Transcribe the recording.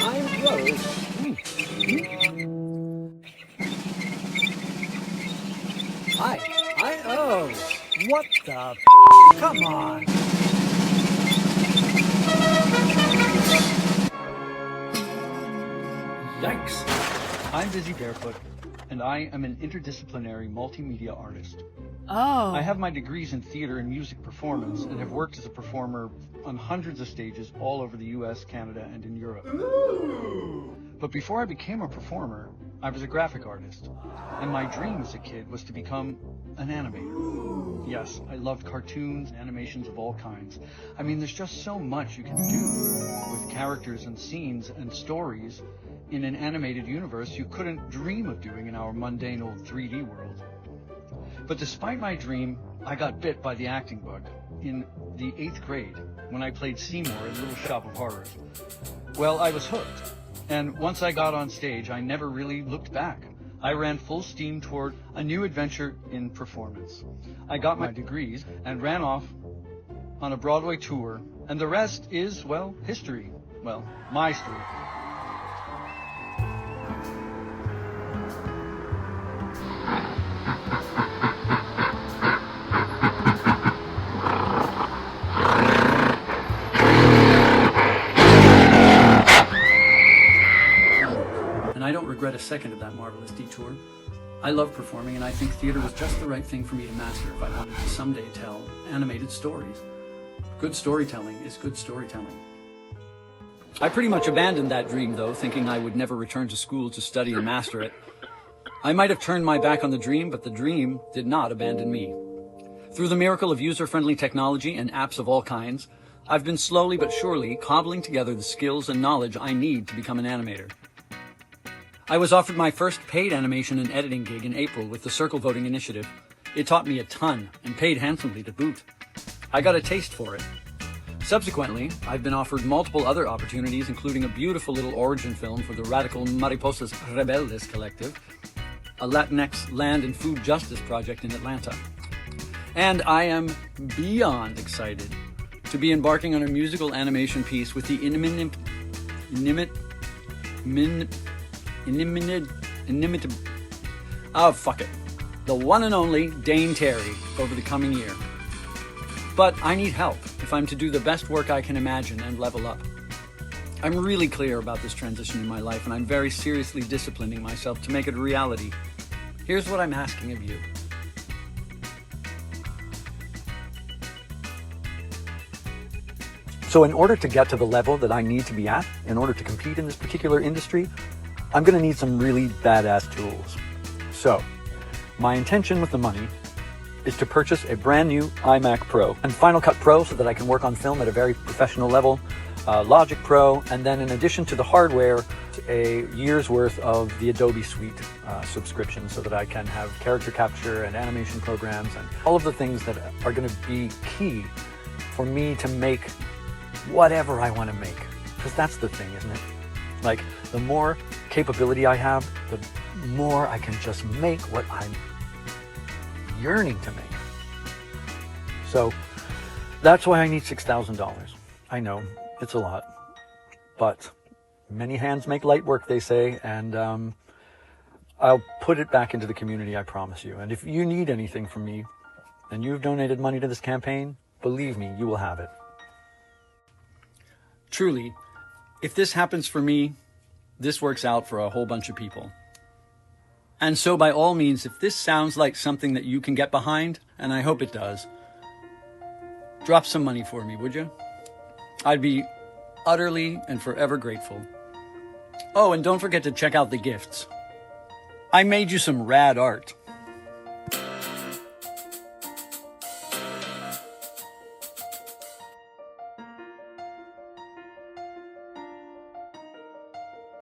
I'm Rose. Oh, what the Come on. Yikes! I'm Bizzy Barefoot, and I am an interdisciplinary multimedia artist. Oh. I have my degrees in theater and music performance and have worked as a performer on hundreds of stages all over the US, Canada, and in Europe. Ooh. But before I became a performer, I was a graphic artist, and my dream as a kid was to become an animator. Ooh. Yes, I loved cartoons and animations of all kinds. I mean, there's just so much you can do with characters and scenes and stories in an animated universe you couldn't dream of doing in our mundane old 3D world. But despite my dream, I got bit by the acting bug in the 8th grade when I played Seymour in Little Shop of Horrors. Well, I was hooked, and once I got on stage, I never really looked back. I ran full steam toward a new adventure in performance. I got my degrees and ran off on a Broadway tour, and the rest is, well, history. Well, my story. And I don't regret a second of that marvelous detour. I love performing, and I think theater was just the right thing for me to master if I wanted to someday tell animated stories. Good storytelling is good storytelling. I pretty much abandoned that dream, though, thinking I would never return to school to study and master it. I might have turned my back on the dream, but the dream did not abandon me. Through the miracle of user-friendly technology and apps of all kinds, I've been slowly but surely cobbling together the skills and knowledge I need to become an animator. I was offered my first paid animation and editing gig in April with the Circle Voting Initiative. It taught me a ton and paid handsomely to boot. I got a taste for it. Subsequently, I've been offered multiple other opportunities, including a beautiful little origin film for the radical Mariposas Rebeldes Collective, a Latinx land and food justice project in Atlanta. And I am beyond excited to be embarking on a musical animation piece with the the one and only Dane Terry over the coming year. But I need help if I'm to do the best work I can imagine and level up. I'm really clear about this transition in my life, and I'm very seriously disciplining myself to make it a reality. Here's what I'm asking of you. So in order to get to the level that I need to be at, in order to compete in this particular industry, I'm going to need some really badass tools. So my intention with the money is to purchase a brand new iMac Pro and Final Cut Pro so that I can work on film at a very professional level, Logic Pro, and then in addition to the hardware, a year's worth of the Adobe Suite subscription so that I can have character capture and animation programs and all of the things that are going to be key for me to make whatever I want to make. Because that's the thing, isn't it? Like, the more capability I have, the more I can just make what I'm yearning to make. So that's why I need $6,000. I know, it's a lot, but many hands make light work, they say, and I'll put it back into the community, I promise you. And if you need anything from me, and you've donated money to this campaign, believe me, you will have it. Truly, if this happens for me, this works out for a whole bunch of people. And so by all means, if this sounds like something that you can get behind, and I hope it does, drop some money for me, would you? I'd be utterly and forever grateful. Oh, and don't forget to check out the gifts. I made you some rad art.